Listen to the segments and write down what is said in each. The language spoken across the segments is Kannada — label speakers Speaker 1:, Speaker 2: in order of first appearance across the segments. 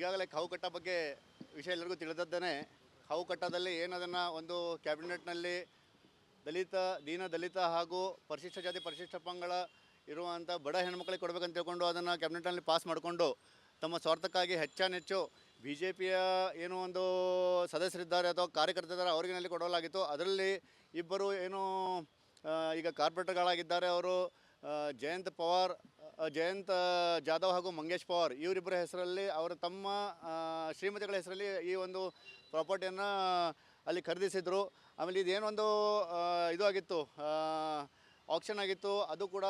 Speaker 1: ಈಗಾಗಲೇ ಕಾವು ಕಟ್ಟ ಬಗ್ಗೆ ವಿಷಯ ಎಲ್ಲರಿಗೂ ತಿಳಿದದ್ದೇನೆ. ಕಾವು ಕಟ್ಟದಲ್ಲಿ ಏನದನ್ನು ಒಂದು ಕ್ಯಾಬಿನೆಟ್ನಲ್ಲಿ ದಲಿತ ಹಾಗೂ ಪರಿಶಿಷ್ಟ ಜಾತಿ ಪರಿಶಿಷ್ಟ ಪಂಗಡ ಇರುವಂಥ ಬಡ ಹೆಣ್ಮಕ್ಳಿಗೆ ಕೊಡಬೇಕಂತ ತಿಳ್ಕೊಂಡು ಅದನ್ನು ಕ್ಯಾಬಿನೆಟ್ನಲ್ಲಿ ಪಾಸ್ ಮಾಡಿಕೊಂಡು ತಮ್ಮ ಸ್ವಾರ್ಥಕ್ಕಾಗಿ ಹೆಚ್ಚಾನೆಚ್ಚು ಬಿ ಜೆ ಪಿಯ ಏನೋ ಒಂದು ಸದಸ್ಯರಿದ್ದಾರೆ ಅಥವಾ ಕಾರ್ಯಕರ್ತರಿದ್ದಾರೆ ಅವರಿಗಿನಲ್ಲಿ ಕೊಡಲಾಗಿತ್ತು. ಅದರಲ್ಲಿ ಇಬ್ಬರು ಏನು ಈಗ ಕಾರ್ಪೊರೇಟರ್ಗಳಾಗಿದ್ದಾರೆ. ಅವರು ಜಯಂತ್ ಜಾಧವ್ ಹಾಗೂ ಮಂಗೇಶ್ ಪವಾರ್ ಇವರಿಬ್ಬರ ಹೆಸರಲ್ಲಿ ಅವರು ತಮ್ಮ ಶ್ರೀಮತಿಗಳ ಹೆಸರಲ್ಲಿ ಈ ಒಂದು ಪ್ರಾಪರ್ಟಿಯನ್ನು ಅಲ್ಲಿ ಖರೀದಿಸಿದರು. ಆಮೇಲೆ ಇದೇನೊಂದು ಇದು ಆಗಿತ್ತು, ಆಕ್ಷನ್ ಆಗಿತ್ತು, ಅದು ಕೂಡ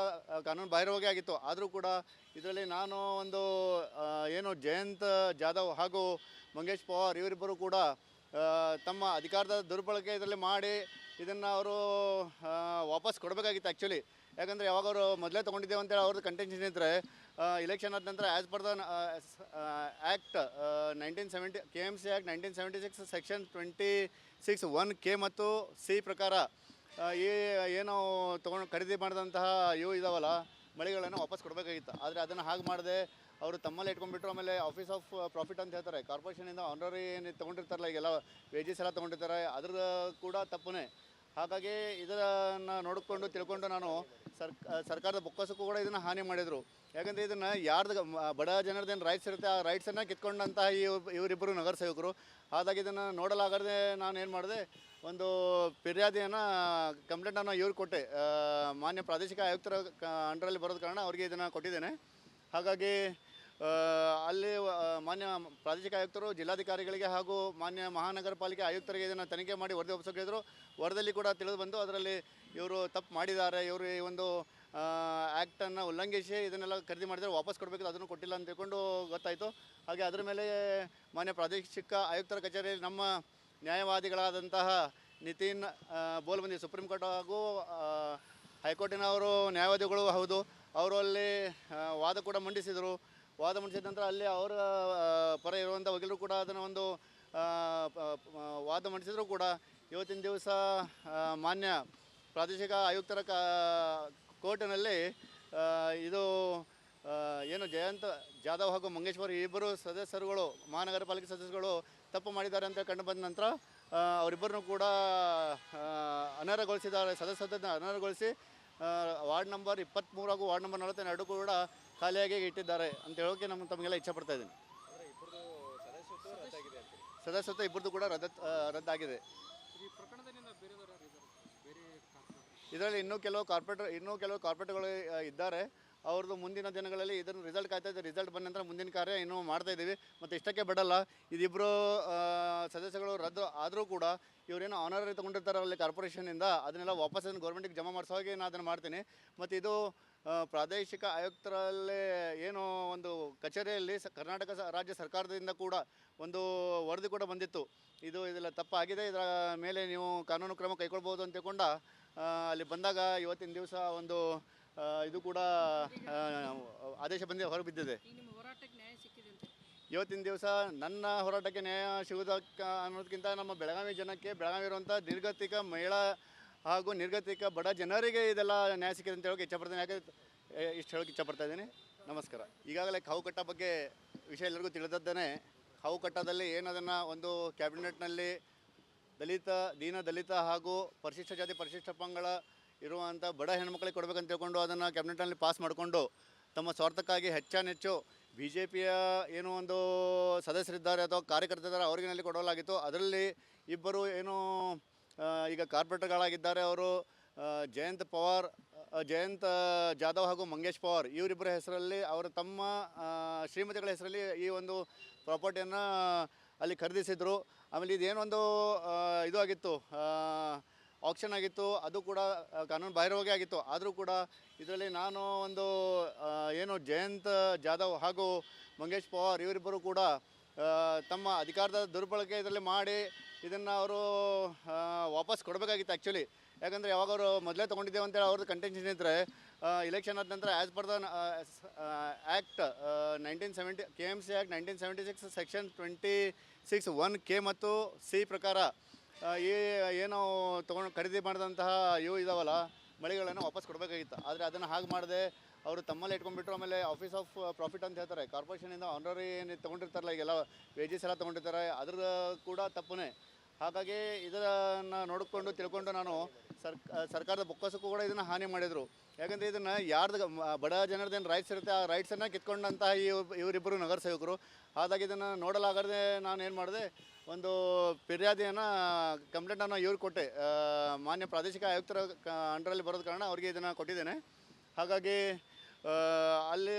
Speaker 1: ಕಾನೂನು ಬಾಹಿರವಾಗಿ ಆಗಿತ್ತು. ಆದರೂ ಕೂಡ ಇದರಲ್ಲಿ ನಾನು ಒಂದು ಏನು ಜಯಂತ್ ಜಾಧವ್ ಹಾಗೂ ಮಂಗೇಶ್ ಪವಾರ್ ಇವರಿಬ್ಬರು ಕೂಡ ತಮ್ಮ ಅಧಿಕಾರದ ದುರ್ಬಳಕೆ ಇದರಲ್ಲಿ ಮಾಡಿ ಇದನ್ನು ಅವರು ವಾಪಸ್ ಕೊಡಬೇಕಾಗಿತ್ತು ಆ್ಯಕ್ಚುಲಿ. ಯಾಕಂದರೆ ಯಾವಾಗ ಅವರು ಮೊದಲೇ ತೊಗೊಂಡಿದ್ದೇವೆ ಅಂತೇಳಿ ಅವ್ರದ್ದು ಕಂಟೆನ್ಷನ್ ಇದ್ದರೆ ಇಲೆಕ್ಷನ್ ಆದ ನಂತರ as per the act 1970 KMC act 1976 section 26(1)K ಮತ್ತು C ಪ್ರಕಾರ ಈ ಏನು ಖರೀದಿ ಮಾಡಿದಂತಹ ಇವು ಇದಾವಲ್ಲ ಮಳಿಗಳನ್ನು ವಾಪಸ್ ಕೊಡಬೇಕಾಗಿತ್ತು. ಆದರೆ ಅದನ್ನು ಹಾಗೆ ಮಾಡದೆ ಅವರು ತಮ್ಮಲ್ಲೇ ಇಟ್ಕೊಂಡ್ಬಿಟ್ರು. ಆಮೇಲೆ ಆಫೀಸ್ ಆಫ್ ಪ್ರಾಫಿಟ್ ಅಂತ ಹೇಳ್ತಾರೆ, ಕಾರ್ಪೊರೇಷನಿಂದ ಆನರರಿ ಏನು ತೊಗೊಂಡಿರ್ತಾರಲ್ಲ, ಈಗೆಲ್ಲ ವೇಜಸ್ ಎಲ್ಲ ತೊಗೊಂಡಿರ್ತಾರೆ, ಅದ್ರ ಕೂಡ ತಪ್ಪೇ. ಹಾಗಾಗಿ ಇದನ್ನು ನೋಡಿಕೊಂಡು ತಿಳ್ಕೊಂಡು ನಾನು ಸರ್ಕಾರದ ಬೊಕ್ಕಸಕ್ಕೂ ಕೂಡ ಇದನ್ನು ಹಾನಿ ಮಾಡಿದರು. ಯಾಕಂದರೆ ಇದನ್ನು ಯಾರ್ದು ಬಡ ಜನರದ್ದೇನು ರೈಟ್ಸ್ ಇರುತ್ತೆ ಆ ರೈಟ್ಸನ್ನು ಕಿತ್ಕೊಂಡಂತಹ ಇವರಿಬ್ಬರು ನಗರ ಸೇವಕರು. ಹಾಗಾಗಿ ಇದನ್ನು ನೋಡಲಾಗದೆ ನಾನು ಏನು ಮಾಡಿದೆ, ಒಂದು ಫಿರ್ಯಾದಿಯನ್ನು ಕಂಪ್ಲೇಂಟನ್ನು ಇವ್ರಿಗೆ ಕೊಟ್ಟೆ. ಮಾನ್ಯ ಪ್ರಾದೇಶಿಕ ಆಯುಕ್ತರ ಅಂಡರಲ್ಲಿ ಬರೋದ ಕಾರಣ ಅವರಿಗೆ ಇದನ್ನು ಕೊಟ್ಟಿದ್ದೇನೆ. ಹಾಗಾಗಿ ಅಲ್ಲಿ ಮಾನ್ಯ ಪ್ರಾದೇಶಿಕ ಆಯುಕ್ತರು ಜಿಲ್ಲಾಧಿಕಾರಿಗಳಿಗೆ ಹಾಗೂ ಮಾನ್ಯ ಮಹಾನಗರ ಪಾಲಿಕೆ ಆಯುಕ್ತರಿಗೆ ಇದನ್ನು ತನಿಖೆ ಮಾಡಿ ವರದಿ ಒಪ್ಪಿಸಿದ್ರು. ವರದಿಯಲ್ಲಿ ಕೂಡ ತಿಳಿದು ಬಂದು ಅದರಲ್ಲಿ ಇವರು ತಪ್ಪು ಮಾಡಿದ್ದಾರೆ, ಇವರು ಈ ಒಂದು ಆ್ಯಕ್ಟನ್ನು ಉಲ್ಲಂಘಿಸಿ ಇದನ್ನೆಲ್ಲ ಖರೀದಿ ಮಾಡಿದರೆ ವಾಪಸ್ ಕೊಡಬೇಕು, ಅದನ್ನು ಕೊಟ್ಟಿಲ್ಲ ಅಂತ ತಿಳ್ಕೊಂಡು ಗೊತ್ತಾಯಿತು. ಹಾಗೆ ಅದರ ಮೇಲೆ ಮಾನ್ಯ ಪ್ರಾದೇಶಿಕ ಆಯುಕ್ತರ ಕಚೇರಿಯಲ್ಲಿ ನಮ್ಮ ನ್ಯಾಯವಾದಿಗಳಾದಂತಹ ನಿತಿನ್ ಬೋಲ್ಬಂದಿ ಸುಪ್ರೀಂ ಕೋರ್ಟ್ ಹಾಗೂ ಹೈಕೋರ್ಟಿನವರು ನ್ಯಾಯವಾದಿಗಳು ಹೌದು, ಅವರು ಅಲ್ಲಿ ವಾದ ಕೂಡ ಮಂಡಿಸಿದರು. ವಾದ ಮಂಡಿಸಿದ ನಂತರ ಅಲ್ಲಿ ಅವರ ಪರ ಇರುವಂಥ ವಕೀಲರು ಕೂಡ ಅದನ್ನು ಒಂದು ವಾದ ಮಂಡಿಸಿದರೂ ಕೂಡ ಇವತ್ತಿನ ದಿವಸ ಮಾನ್ಯ ಪ್ರಾದೇಶಿಕ ಆಯುಕ್ತರ ಕೋರ್ಟಿನಲ್ಲಿ ಇದು ಏನು ಜಯಂತ್ ಜಾಧವ್ ಹಾಗೂ ಮಂಗೇಶ್ ಪವಾರ್ ಇಬ್ಬರು ಸದಸ್ಯರುಗಳು ಮಹಾನಗರ ಪಾಲಿಕೆ ಸದಸ್ಯರುಗಳು ತಪ್ಪು ಮಾಡಿದ್ದಾರೆ ಅಂತ ಕಂಡು ಬಂದ ನಂತರ ಅವರಿಬ್ಬರನ್ನು ಕೂಡ ಅನರ್ಹಗೊಳಿಸಿದ್ದಾರೆ. ಸದಸ್ಯತ್ವವನ್ನು ಅನರ್ಹಗೊಳಿಸಿ ವಾರ್ಡ್ ನಂಬರ್ 23 ಹಾಗೂ ವಾರ್ಡ್ ನಂಬರ್ 42 ಕೂಡ ಖಾಲಿಯಾಗಿ ಇಟ್ಟಿದ್ದಾರೆ ಅಂತ ಹೇಳೋಕ್ಕೆ ತಮಗೆಲ್ಲ ಇಚ್ಛೆಪಡ್ತಾ ಇದ್ದೀನಿ. ಸದಸ್ಯತ್ವ ಇಬ್ಬರದು ಕೂಡ ರದ್ದಾಗಿದೆ. ಇದರಲ್ಲಿ ಇನ್ನೂ ಕೆಲವು ಕಾರ್ಪೊರೇಟರ್ಗಳು ಇದ್ದಾರೆ. ಅವ್ರದ್ದು ಮುಂದಿನ ದಿನಗಳಲ್ಲಿ ಇದನ್ನು ರಿಸಲ್ಟ್ ಕಾಯ್ತಾ ಇದೆ. ರಿಸಲ್ಟ್ ಬಂದ ನಂತರ ಮುಂದಿನ ಕಾರ್ಯ ಇನ್ನೂ ಮಾಡ್ತಾ ಇದ್ದೀವಿ. ಮತ್ತು ಇಷ್ಟಕ್ಕೆ ಬಿಡಲ್ಲ, ಇದಿಬ್ಬರು ಸದಸ್ಯಗಳು ರದ್ದು ಆದರೂ ಕೂಡ ಇವರೇನು ಆನರರಿ ತೊಗೊಂಡಿರ್ತಾರೆ ಅಲ್ಲಿ ಕಾರ್ಪೊರೇಷನಿಂದ, ಅದನ್ನೆಲ್ಲ ವಾಪಸ್ ಗೌರ್ಮೆಂಟಿಗೆ ಜಮಾ ಮಾಡಿಸೋ ಹಾಗೆ ನಾನು ಅದನ್ನು ಮಾಡ್ತೀನಿ. ಮತ್ತು ಇದು ಪ್ರಾದೇಶಿಕ ಆಯುಕ್ತರಲ್ಲೇ ಏನು ಒಂದು ಕಚೇರಿಯಲ್ಲಿ ಕರ್ನಾಟಕ ರಾಜ್ಯ ಸರ್ಕಾರದಿಂದ ಕೂಡ ಒಂದು ವರದಿ ಕೂಡ ಬಂದಿತ್ತು, ಇದೆಲ್ಲ ತಪ್ಪಾಗಿದೆ, ಇದರ ಮೇಲೆ ನೀವು ಕಾನೂನು ಕ್ರಮ ಕೈಗೊಳ್ಬೋದು ಅಂತ ತಿಳ್ಕೊಂಡ ಅಲ್ಲಿ ಬಂದಾಗ ಇವತ್ತಿನ ದಿವಸ ಒಂದು ಇದು ಕೂಡ ಆದೇಶ ಹೊರಬಿದ್ದಿದೆ. ಇವತ್ತಿನ ದಿವಸ ನನ್ನ ಹೋರಾಟಕ್ಕೆ ನ್ಯಾಯ ಸಿಗುವುದಕ್ಕೆ ಅನ್ನೋದಕ್ಕಿಂತ ನಮ್ಮ ಬೆಳಗಾವಿ ಜನಕ್ಕೆ, ಬೆಳಗಾವಿ ಇರುವಂಥ ನಿರ್ಗತಿಕ ಮಹಿಳಾ ಹಾಗೂ ನಿರ್ಗತಿಕ ಬಡ ಜನರಿಗೆ ಇದೆಲ್ಲ ನ್ಯಾಯ ಸಿಕ್ಕಿದೆ ಅಂತ ಹೇಳೋಕೆ ಇಚ್ಛಪಡ್ತೇನೆ. ಯಾಕೆ ಇಷ್ಟು ಹೇಳೋಕೆ ಇಚ್ಛಪಡ್ತಾ ಇದ್ದೀನಿ. ನಮಸ್ಕಾರ. ಈಗಾಗಲೇ ಕಾವು ಕಟ್ಟ ಬಗ್ಗೆ ವಿಷಯ ಎಲ್ಲರಿಗೂ ತಿಳಿದದ್ದೇನೆ. ಕಾವು ಕಟ್ಟದಲ್ಲಿ ಏನದನ್ನು ಒಂದು ಕ್ಯಾಬಿನೆಟ್ನಲ್ಲಿ ದಲಿತ ಹಾಗೂ ಪರಿಶಿಷ್ಟ ಜಾತಿ ಪರಿಶಿಷ್ಟ ಪಂಗಡ ಇರುವಂಥ ಬಡ ಹೆಣ್ಮಕ್ಳಿಗೆ ಕೊಡಬೇಕಂತ ತಿಳ್ಕೊಂಡು ಅದನ್ನು ಕ್ಯಾಬಿನೆಟ್ನಲ್ಲಿ ಪಾಸ್ ಮಾಡಿಕೊಂಡು ತಮ್ಮ ಸ್ವಾರ್ಥಕ್ಕಾಗಿ ಹೆಚ್ಚಾನೆಚ್ಚು ಬಿ ಜೆ ಪಿಯ ಏನೋ ಒಂದು ಸದಸ್ಯರಿದ್ದಾರೆ ಅಥವಾ ಕಾರ್ಯಕರ್ತರಿದ್ದಾರೆ ಅವರಿಗಿನಲ್ಲಿ ಕೊಡಲಾಗಿತ್ತು. ಅದರಲ್ಲಿ ಇಬ್ಬರು ಏನು ಈಗ ಕಾರ್ಪೊರೇಟರ್ಗಳಾಗಿದ್ದಾರೆ. ಅವರು ಜಯಂತ್ ಜಾಧವ್ ಹಾಗೂ ಮಂಗೇಶ್ ಪವಾರ್ ಇವರಿಬ್ಬರ ಹೆಸರಲ್ಲಿ ಅವರು ತಮ್ಮ ಶ್ರೀಮತಿಗಳ ಹೆಸರಲ್ಲಿ ಈ ಒಂದು ಪ್ರಾಪರ್ಟಿಯನ್ನು ಅಲ್ಲಿ ಖರೀದಿಸಿದರು. ಆಮೇಲೆ ಇದೇನೊಂದು ಇದು ಆಗಿತ್ತು, ಆಕ್ಷನ್ ಆಗಿತ್ತು, ಅದು ಕೂಡ ಕಾನೂನು ಬಾಹಿರವಾಗಿ ಆಗಿತ್ತು. ಆದರೂ ಕೂಡ ಇದರಲ್ಲಿ ನಾನು ಒಂದು ಏನು ಜಯಂತ್ ಜಾಧವ್ ಹಾಗೂ ಮಂಗೇಶ್ ಪವಾರ್ ಇವರಿಬ್ಬರು ಕೂಡ ತಮ್ಮ ಅಧಿಕಾರದ ದುರ್ಬಳಕೆ ಇದರಲ್ಲಿ ಮಾಡಿ ಇದನ್ನು ಅವರು ವಾಪಸ್ ಕೊಡಬೇಕಾಗಿತ್ತು ಆ್ಯಕ್ಚುಲಿ. ಯಾಕಂದರೆ ಯಾವಾಗ ಅವರು ಮೊದಲೇ ತೊಗೊಂಡಿದ್ದೇವೆ ಅಂತೇಳಿ ಅವ್ರದ್ದು ಕಂಟೆನ್ಷನ್ ಇದ್ದರೆ ಇಲೆಕ್ಷನ್ ಆದ ನಂತರ as per the act 1970 KMC act 1976 section 26(1)K ಮತ್ತು C ಪ್ರಕಾರ ಈ ಏನು ಖರೀದಿ ಮಾಡಿದಂತಹ ಇವು ಇದಾವಲ್ಲ ಮಳಿಗಳನ್ನು ವಾಪಸ್ ಕೊಡಬೇಕಾಗಿತ್ತು. ಆದರೆ ಅದನ್ನು ಹಾಗೆ ಮಾಡದೆ ಅವರು ತಮ್ಮಲ್ಲಿ ಇಟ್ಕೊಂಡ್ಬಿಟ್ರು. ಆಮೇಲೆ ಆಫೀಸ್ ಆಫ್ ಪ್ರಾಫಿಟ್ ಅಂತ ಹೇಳ್ತಾರೆ, ಕಾರ್ಪೊರೇಷನಿಂದ ಆನರರಿ ಏನು ತೊಗೊಂಡಿರ್ತಾರಲ್ಲ, ಈಗೆಲ್ಲ ವೇಜಸ್ ಎಲ್ಲ ತೊಗೊಂಡಿರ್ತಾರೆ, ಅದ್ರ ಕೂಡ ತಪ್ಪನೇ. ಹಾಗಾಗಿ ಇದನ್ನು ನೋಡಿಕೊಂಡು ತಿಳ್ಕೊಂಡು ನಾನು ಸರ್ಕಾರದ ಬೊಕ್ಕಸಕ್ಕೂ ಕೂಡ ಇದನ್ನು ಹಾನಿ ಮಾಡಿದರು. ಯಾಕಂದರೆ ಇದನ್ನು ಯಾರ್ದು ಬಡ ಜನರದ್ದೇನು ರೈಟ್ಸ್ ಇರುತ್ತೆ ಆ ರೈಟ್ಸನ್ನು ಕಿತ್ಕೊಂಡಂತಹ ಇವರಿಬ್ಬರು ನಗರ ಸೇವಕರು. ಹಾಗಾಗಿ ಇದನ್ನು ನೋಡಲಾಗದೆ ನಾನು ಏನು ಮಾಡಿದೆ, ಒಂದು ಫಿರ್ಯಾದಿಯನ್ನು ಕಂಪ್ಲೇಂಟನ್ನು ಇವ್ರಿಗೆ ಕೊಟ್ಟೆ. ಮಾನ್ಯ ಪ್ರಾದೇಶಿಕ ಆಯುಕ್ತರ ಅಂಡರಲ್ಲಿ ಬರೋದ ಕಾರಣ ಅವರಿಗೆ ಇದನ್ನು ಕೊಟ್ಟಿದ್ದೇನೆ. ಹಾಗಾಗಿ ಅಲ್ಲಿ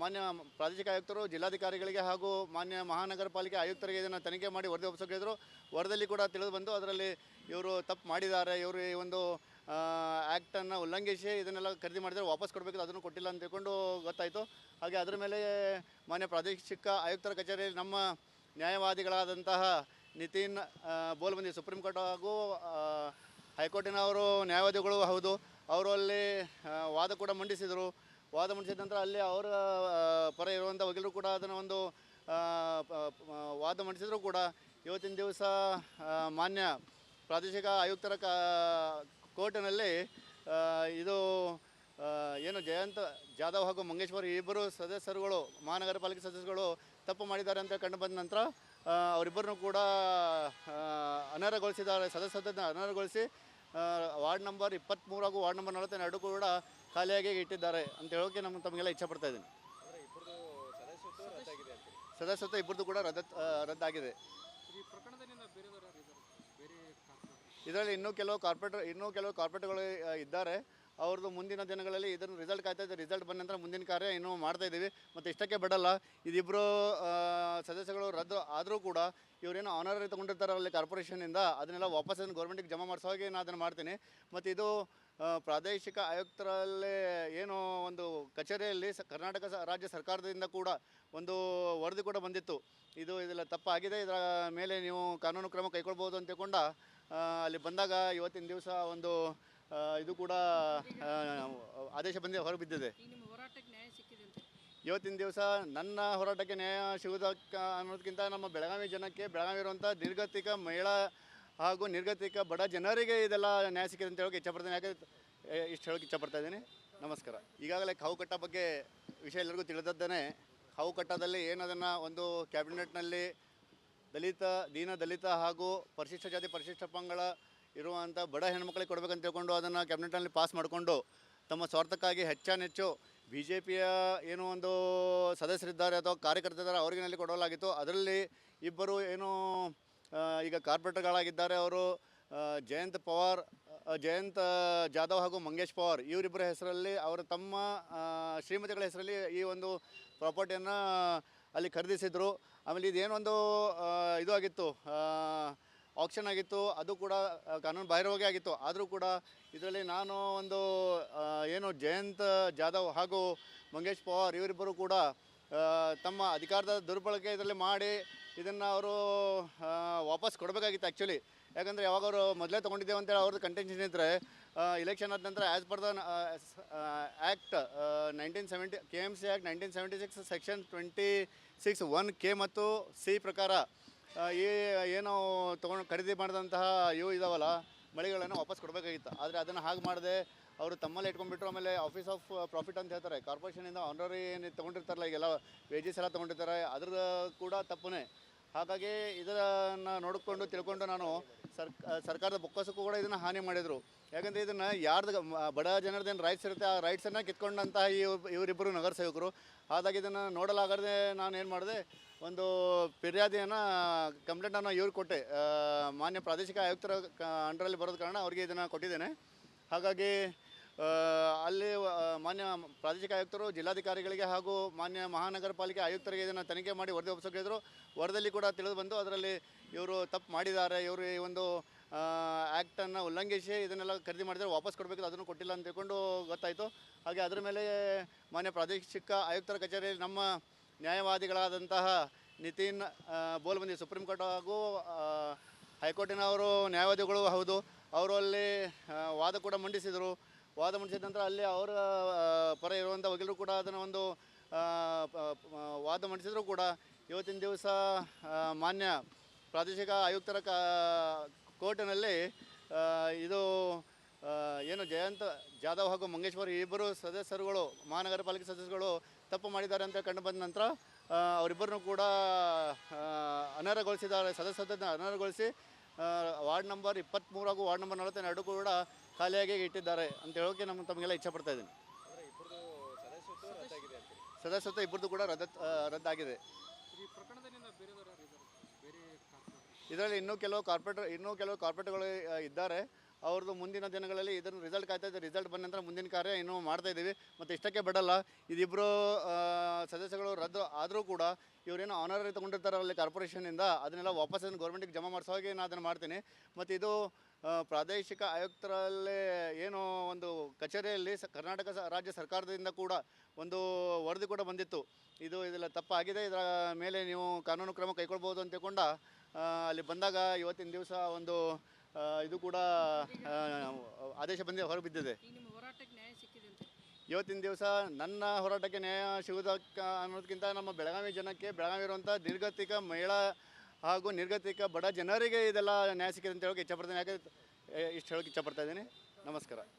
Speaker 1: ಮಾನ್ಯ ಪ್ರಾದೇಶಿಕ ಆಯುಕ್ತರು ಜಿಲ್ಲಾಧಿಕಾರಿಗಳಿಗೆ ಹಾಗೂ ಮಾನ್ಯ ಮಹಾನಗರ ಪಾಲಿಕೆ ಆಯುಕ್ತರಿಗೆ ಇದನ್ನು ತನಿಖೆ ಮಾಡಿ ವರದಿ ಒಪ್ಪಿಸೋಕಿದ್ರು. ವರದಿಯಲ್ಲಿ ಕೂಡ ತಿಳಿದು ಬಂದು ಅದರಲ್ಲಿ ಇವರು ತಪ್ಪು ಮಾಡಿದ್ದಾರೆ, ಇವರು ಈ ಒಂದು ಆ್ಯಕ್ಟನ್ನು ಉಲ್ಲಂಘಿಸಿ ಇದನ್ನೆಲ್ಲ ಖರೀದಿ ಮಾಡಿದರೆ ವಾಪಸ್ ಕೊಡಬೇಕು, ಅದನ್ನು ಕೊಟ್ಟಿಲ್ಲ ಅಂತ ತಿಳ್ಕೊಂಡು ಗೊತ್ತಾಯಿತು. ಹಾಗೆ ಅದರ ಮೇಲೆ ಮಾನ್ಯ ಪ್ರಾದೇಶಿಕ ಆಯುಕ್ತರ ಕಚೇರಿಯಲ್ಲಿ ನಮ್ಮ ನ್ಯಾಯವಾದಿಗಳಾದಂತಹ ನಿತಿನ್ ಬೋಲ್ಬಂದಿ, ಸುಪ್ರೀಂ ಕೋರ್ಟ್ ಹಾಗೂ ಹೈಕೋರ್ಟಿನವರು ನ್ಯಾಯವಾದಿಗಳು ಹೌದು, ಅವರು ಅಲ್ಲಿ ವಾದ ಕೂಡ ಮಂಡಿಸಿದರು. ವಾದ ಮಂಡಿಸಿದ ನಂತರ ಅಲ್ಲಿ ಅವರ ಪರ ಇರುವಂಥ ವಕೀಲರು ಕೂಡ ಅದನ್ನು ಒಂದು ವಾದ ಮಂಡಿಸಿದ್ರು ಕೂಡ ಇವತ್ತಿನ ದಿವಸ ಮಾನ್ಯ ಪ್ರಾದೇಶಿಕ ಆಯುಕ್ತರ ಕೋರ್ಟಿನಲ್ಲಿ ಇದು ಏನು ಜಯಂತ್ ಜಾಧವ್ ಹಾಗೂ ಮಂಗೇಶ್ವರ್ ಇಬ್ಬರು ಸದಸ್ಯರುಗಳು, ಮಹಾನಗರ ಪಾಲಿಕೆ ಸದಸ್ಯರುಗಳು ತಪ್ಪು ಮಾಡಿದ್ದಾರೆ ಅಂತ ಕಂಡು ಬಂದ ನಂತರ ಅವರಿಬ್ಬರನ್ನು ಕೂಡ ಅನರ್ಹಗೊಳಿಸಿದ್ದಾರೆ. ಸದಸ್ಯತ್ವದಿಂದ ಅನರ್ಹಗೊಳಿಸಿ ವಾರ್ಡ್ ನಂಬರ್ 23 ಹಾಗೂ ವಾರ್ಡ್ ನಂಬರ್ 42 ಕೂಡ ಖಾಲಿಯಾಗಿ ಇಟ್ಟಿದ್ದಾರೆ ಅಂತ ಹೇಳೋಕ್ಕೆ ನಾನು ತಮಗೆಲ್ಲ ಇಚ್ಛೆಪಡ್ತಾ ಇದ್ದೀನಿ. ಸದಸ್ಯತ್ವ ಇಬ್ಬರದು ಕೂಡ ರದ್ದಾಗಿದೆ. ಇದರಲ್ಲಿ ಇನ್ನೂ ಕೆಲವು ಕಾರ್ಪೊರೇಟ್ಗಳು ಇದ್ದಾರೆ. ಅವ್ರದ್ದು ಮುಂದಿನ ದಿನಗಳಲ್ಲಿ ಇದನ್ನು ರಿಸಲ್ಟ್ ಕಾಯ್ತಾ ಇದೆ. ರಿಸಲ್ಟ್ ಬಂದ ನಂತರ ಮುಂದಿನ ಕಾರ್ಯ ಇನ್ನೂ ಮಾಡ್ತಾ ಇದ್ದೀವಿ. ಮತ್ತು ಇಷ್ಟಕ್ಕೆ ಬಿಡಲ್ಲ, ಇದಿಬ್ಬರು ಸದಸ್ಯಗಳು ರದ್ದು ಆದರೂ ಕೂಡ ಇವರೇನು ಆನರರಿ ತೊಗೊಂಡಿರ್ತಾರಲ್ಲಿ ಕಾರ್ಪೊರೇಷನಿಂದ, ಅದನ್ನೆಲ್ಲ ವಾಪಸ್ ಗೌರ್ಮೆಂಟಿಗೆ ಜಮಾ ಮಾಡಿಸೋ ಹಾಗೆ ನಾನು ಅದನ್ನು ಮಾಡ್ತೀನಿ. ಮತ್ತು ಇದು ಪ್ರಾದೇಶಿಕ ಆಯುಕ್ತರಲ್ಲೇ ಏನು ಒಂದು ಕಚೇರಿಯಲ್ಲಿ ಕರ್ನಾಟಕ ರಾಜ್ಯ ಸರ್ಕಾರದಿಂದ ಕೂಡ ಒಂದು ವರದಿ ಕೂಡ ಬಂದಿತ್ತು, ಇದೆಲ್ಲ ತಪ್ಪಾಗಿದೆ, ಇದರ ಮೇಲೆ ನೀವು ಕಾನೂನು ಕ್ರಮ ಕೈಗೊಳ್ಬೋದು ಅಂತ ತಿಳ್ಕೊಂಡ ಅಲ್ಲಿ ಬಂದಾಗ ಇವತ್ತಿನ ದಿವಸ ಒಂದು ಇದು ಕೂಡ ಆದೇಶ ಹೊರಬಿದ್ದಿದೆ. ಇವತ್ತಿನ ದಿವಸ ನನ್ನ ಹೋರಾಟಕ್ಕೆ ನ್ಯಾಯ ಸಿಗುವುದಕ್ಕೆ ಅನ್ನೋದಕ್ಕಿಂತ ನಮ್ಮ ಬೆಳಗಾವಿ ಜನಕ್ಕೆ, ಬೆಳಗಾವಿ ಇರುವಂಥ ನಿರ್ಗತಿಕ ಮಹಿಳಾ ಹಾಗೂ ನಿರ್ಗತಿಕ ಬಡ ಜನರಿಗೆ ಇದೆಲ್ಲ ನ್ಯಾಯ ಸಿಕ್ಕಿದೆ ಅಂತ ಹೇಳೋಕೆ ಇಚ್ಛಪಡ್ತೀನಿ. ಯಾಕೆ ಇಷ್ಟು ಹೇಳೋಕೆ ಇಚ್ಛಪಡ್ತಾ ಇದ್ದೀನಿ. ನಮಸ್ಕಾರ. ಈಗಾಗಲೇ ಕಾವುಕಟ್ಟ ಬಗ್ಗೆ ವಿಷಯ ಎಲ್ಲರಿಗೂ ತಿಳಿದದ್ದೇನೆ. ಕಾವುಕಟ್ಟದಲ್ಲಿ ಏನದನ್ನು ಒಂದು ಕ್ಯಾಬಿನೆಟ್ನಲ್ಲಿ ದೀನ ದಲಿತ ಹಾಗೂ ಪರಿಶಿಷ್ಟ ಜಾತಿ ಪರಿಶಿಷ್ಟ ಪಂಗಡ ಇರುವಂಥ ಬಡ ಹೆಣ್ಮಕ್ಳಿಗೆ ಕೊಡಬೇಕಂತ ತಿಳ್ಕೊಂಡು ಅದನ್ನು ಕ್ಯಾಬಿನೆಟ್ನಲ್ಲಿ ಪಾಸ್ ಮಾಡಿಕೊಂಡು ತಮ್ಮ ಸ್ವಾರ್ಥಕ್ಕಾಗಿ ಹೆಚ್ಚಾನೆಚ್ಚು ಬಿ ಜೆ ಪಿಯ ಏನೋ ಒಂದು ಸದಸ್ಯರಿದ್ದಾರೆ ಅಥವಾ ಕಾರ್ಯಕರ್ತರಿದ್ದಾರೆ ಅವ್ರಿಗಿನಲ್ಲಿ ಕೊಡಲಾಗಿತ್ತು. ಅದರಲ್ಲಿ ಇಬ್ಬರು ಏನು ಈಗ ಕಾರ್ಪೊರೇಟರ್ಗಳಾಗಿದ್ದಾರೆ, ಅವರು ಜಯಂತ್ ಜಾಧವ್ ಹಾಗೂ ಮಂಗೇಶ್ ಪವಾರ್ ಇವರಿಬ್ಬರ ಹೆಸರಲ್ಲಿ ಅವರ ತಮ್ಮ ಶ್ರೀಮತಿಗಳ ಹೆಸರಲ್ಲಿ ಈ ಒಂದು ಪ್ರಾಪರ್ಟಿಯನ್ನು ಅಲ್ಲಿ ಖರೀದಿಸಿದರು. ಆಮೇಲೆ ಇದೇನೊಂದು ಇದು ಆಗಿತ್ತು, ಆಕ್ಷನ್ ಆಗಿತ್ತು, ಅದು ಕೂಡ ಕಾನೂನು ಬಾಹಿರವಾಗಿ ಆಗಿತ್ತು. ಆದರೂ ಕೂಡ ಇದರಲ್ಲಿ ನಾನು ಒಂದು ಏನು ಜಯಂತ್ ಜಾಧವ್ ಹಾಗೂ ಮಂಗೇಶ್ ಪವಾರ್ ಇವರಿಬ್ಬರು ಕೂಡ ತಮ್ಮ ಅಧಿಕಾರದ ದುರ್ಬಳಕೆ ಇದರಲ್ಲಿ ಮಾಡಿ ಇದನ್ನು ಅವರು ವಾಪಸ್ ಕೊಡಬೇಕಾಗಿತ್ತು ಆ್ಯಕ್ಚುಲಿ. ಯಾಕಂದರೆ ಯಾವಾಗ ಅವರು ಮೊದಲೇ ತೊಗೊಂಡಿದ್ದೇವೆ ಅಂತೇಳಿ ಅವ್ರದ್ದು ಕಂಟೆನ್ಷನ್ ಇದ್ದರೆ ಇಲೆಕ್ಷನ್ ಆದ ನಂತರ as per the act 1970 KMC act 1976 section 26(1) ಮತ್ತು ಸಿ ಪ್ರಕಾರ ಈ ಏನು ಖರೀದಿ ಮಾಡಿದಂತಹ ಇವು ಇದಾವಲ್ಲ ಮಳಿಗಳನ್ನು ವಾಪಸ್ ಕೊಡಬೇಕಾಗಿತ್ತು. ಆದರೆ ಅದನ್ನು ಹಾಗೆ ಮಾಡದೆ ಅವರು ತಮ್ಮಲ್ಲಿ ಇಟ್ಕೊಂಡ್ಬಿಟ್ರು. ಆಮೇಲೆ ಆಫೀಸ್ ಆಫ್ ಪ್ರಾಫಿಟ್ ಅಂತ ಹೇಳ್ತಾರೆ, ಕಾರ್ಪೊರೇಷನಿಂದ ಆನರರಿ ಏನು ತೊಗೊಂಡಿರ್ತಾರಲ್ಲ, ಈಗೆಲ್ಲ ವೇಜಸ್ ಎಲ್ಲ ತೊಗೊಂಡಿರ್ತಾರೆ, ಅದ್ರ ಕೂಡ ತಪ್ಪನೇ. ಹಾಗಾಗಿ ಇದನ್ನು ನೋಡಿಕೊಂಡು ತಿಳ್ಕೊಂಡು ನಾನು ಸರ್ಕಾರದ ಬೊಕ್ಕಸಕ್ಕೂ ಕೂಡ ಇದನ್ನು ಹಾನಿ ಮಾಡಿದರು. ಯಾಕಂದರೆ ಇದನ್ನು ಯಾರ್ದು ಬಡ ಜನರದ್ದೇನು ರೈಟ್ಸ್ ಇರುತ್ತೆ ಆ ರೈಟ್ಸನ್ನು ಕಿತ್ಕೊಂಡಂತಹ ಇವರಿಬ್ಬರು ನಗರ ಸೇವಕರು. ಹಾಗಾಗಿ ಇದನ್ನು ನೋಡಲಾಗದೆ ನಾನು ಏನು ಮಾಡಿದೆ, ಒಂದು ಫಿರ್ಯಾದಿಯನ್ನು ಕಂಪ್ಲೇಂಟನ್ನು ಇವ್ರಿಗೆ ಕೊಟ್ಟೆ. ಮಾನ್ಯ ಪ್ರಾದೇಶಿಕ ಆಯುಕ್ತರ ಅಂಡರಲ್ಲಿ ಬರೋದ ಕಾರಣ ಅವರಿಗೆ ಇದನ್ನು ಕೊಟ್ಟಿದ್ದೇನೆ. ಹಾಗಾಗಿ ಅಲ್ಲಿ ಮಾನ್ಯ ಪ್ರಾದೇಶಿಕ ಆಯುಕ್ತರು ಜಿಲ್ಲಾಧಿಕಾರಿಗಳಿಗೆ ಹಾಗೂ ಮಾನ್ಯ ಮಹಾನಗರ ಪಾಲಿಕೆ ಆಯುಕ್ತರಿಗೆ ಇದನ್ನು ತನಿಖೆ ಮಾಡಿ ವರದಿ ಒಪ್ಪಿಸೋಕಿದ್ರು. ವರದಿಯಲ್ಲಿ ಕೂಡ ತಿಳಿದು ಬಂದು ಅದರಲ್ಲಿ ಇವರು ತಪ್ಪು ಮಾಡಿದ್ದಾರೆ, ಇವರು ಈ ಒಂದು ಆ್ಯಕ್ಟನ್ನು ಉಲ್ಲಂಘಿಸಿ ಇದನ್ನೆಲ್ಲ ಖರೀದಿ ಮಾಡಿದರೆ ವಾಪಸ್ ಕೊಡಬೇಕು, ಅದನ್ನು ಕೊಟ್ಟಿಲ್ಲ ಅಂತ ತಿಳ್ಕೊಂಡು ಗೊತ್ತಾಯಿತು. ಹಾಗೆ ಅದರ ಮೇಲೆ ಮಾನ್ಯ ಪ್ರಾದೇಶಿಕ ಆಯುಕ್ತರ ಕಚೇರಿಯಲ್ಲಿ ನಮ್ಮ ನ್ಯಾಯವಾದಿಗಳಾದಂತಹ ನಿತಿನ್ ಬೋಲ್ಬಂದಿ, ಸುಪ್ರೀಂ ಕೋರ್ಟ್ ಹಾಗೂ ಹೈಕೋರ್ಟಿನವರು ನ್ಯಾಯವಾದಿಗಳು ಹೌದು, ಅವರು ಅಲ್ಲಿ ವಾದ ಕೂಡ ಮಂಡಿಸಿದರು. ವಾದ ಮಂಡಿಸಿದ ನಂತರ ಅಲ್ಲಿ ಅವರ ಪರ ಇರುವಂಥ ವಕೀಲರು ಕೂಡ ಅದನ್ನು ಒಂದು ವಾದ ಮಂಡಿಸಿದ್ರು ಕೂಡ ಇವತ್ತಿನ ದಿವಸ ಮಾನ್ಯ ಪ್ರಾದೇಶಿಕ ಆಯುಕ್ತರ ಕೋರ್ಟಿನಲ್ಲಿ ಇದು ಏನು ಜಯಂತ್ ಜಾಧವ್ ಹಾಗೂ ಮಂಗೇಶ್ವರ್ ಇಬ್ಬರು ಸದಸ್ಯರುಗಳು ಮಹಾನಗರ ಪಾಲಿಕೆ ಸದಸ್ಯರುಗಳು ತಪ್ಪು ಮಾಡಿದ್ದಾರೆ ಅಂತ ಕಂಡು ಬಂದ ನಂತರ ಅವರಿಬ್ಬರನ್ನು ಕೂಡ ಅನರ್ಹಗೊಳಿಸಿದ್ದಾರೆ. ಸದಸ್ಯತ್ವದಿಂದ ಅನರ್ಹಗೊಳಿಸಿ ವಾರ್ಡ್ ನಂಬರ್ 23 ಹಾಗೂ ವಾರ್ಡ್ ನಂಬರ್ 42 ಕೂಡ ಖಾಲಿಯಾಗಿ ಇಟ್ಟಿದ್ದಾರೆ ಅಂತ ಹೇಳೋಕ್ಕೆ ತಮಗೆಲ್ಲ ಇಚ್ಛೆ ಪಡ್ತಾ ಇದ್ದೀನಿ. ಸದಸ್ಯತ್ವ ಇಬ್ಬರದು ಕೂಡ ರದ್ದಾಗಿದೆ. ಇದರಲ್ಲಿ ಇನ್ನೂ ಕೆಲವು ಕಾರ್ಪೊರೇಟ್ಗಳು ಇದ್ದಾರೆ. ಅವ್ರದ್ದು ಮುಂದಿನ ದಿನಗಳಲ್ಲಿ ಇದನ್ನು ರಿಸಲ್ಟ್ ಕಾಯ್ತಾ ಇದೆ. ರಿಸಲ್ಟ್ ಬಂದ ನಂತರ ಮುಂದಿನ ಕಾರ್ಯ ಇನ್ನೂ ಮಾಡ್ತಾ ಇದ್ದೀವಿ. ಮತ್ತು ಇಷ್ಟಕ್ಕೆ ಬಿಡಲ್ಲ, ಇದಿಬ್ಬರು ಸದಸ್ಯಗಳು ರದ್ದು ಆದರೂ ಕೂಡ ಇವರೇನು ಆನರ್ ತೊಗೊಂಡಿರ್ತಾರೆ ಅಲ್ಲಿ ಕಾರ್ಪೊರೇಷನಿಂದ, ಅದನ್ನೆಲ್ಲ ವಾಪಸ್ ಗೌರ್ಮೆಂಟಿಗೆ ಜಮಾ ಮಾಡಿಸೋವಾಗಿ ನಾನು ಅದನ್ನು ಮಾಡ್ತೀನಿ. ಮತ್ತು ಇದು ಪ್ರಾದೇಶಿಕ ಆಯುಕ್ತರಲ್ಲೇ ಏನು ಒಂದು ಕಚೇರಿಯಲ್ಲಿ ಕರ್ನಾಟಕ ರಾಜ್ಯ ಸರ್ಕಾರದಿಂದ ಕೂಡ ಒಂದು ವರದಿ ಕೂಡ ಬಂದಿತ್ತು. ಇದೆಲ್ಲ ತಪ್ಪಾಗಿದೆ, ಇದರ ಮೇಲೆ ನೀವು ಕಾನೂನು ಕ್ರಮ ಕೈಗೊಳ್ಬೋದು ಅಂತ ತಿಳ್ಕೊಂಡ ಅಲ್ಲಿ ಬಂದಾಗ ಇವತ್ತಿನ ದಿವಸ ಒಂದು ಇದು ಕೂಡ ಆದೇಶ ಹೊರಬಿದ್ದಿದೆ. ಇವತ್ತಿನ ದಿವಸ ನನ್ನ ಹೋರಾಟಕ್ಕೆ ನ್ಯಾಯ ಸಿಗುವುದಕ್ಕೆ ಅನ್ನೋದಕ್ಕಿಂತ ನಮ್ಮ ಬೆಳಗಾವಿ ಜನಕ್ಕೆ, ಬೆಳಗಾವಿ ಇರುವಂಥ ನಿರ್ಗತಿಕ ಮಹಿಳಾ ಹಾಗೂ ನಿರ್ಗತಿಕ ಬಡ ಜನರಿಗೆ ಇದೆಲ್ಲ ನ್ಯಾಯ ಸಿಕ್ಕಿದೆ ಅಂತ ಹೇಳೋಕೆ ಇಷ್ಟಪಡ್ತೀನಿ. ಇಷ್ಟು ಹೇಳೋಕೆ ಇಷ್ಟಪಡ್ತಾ ಇದ್ದೀನಿ. ನಮಸ್ಕಾರ.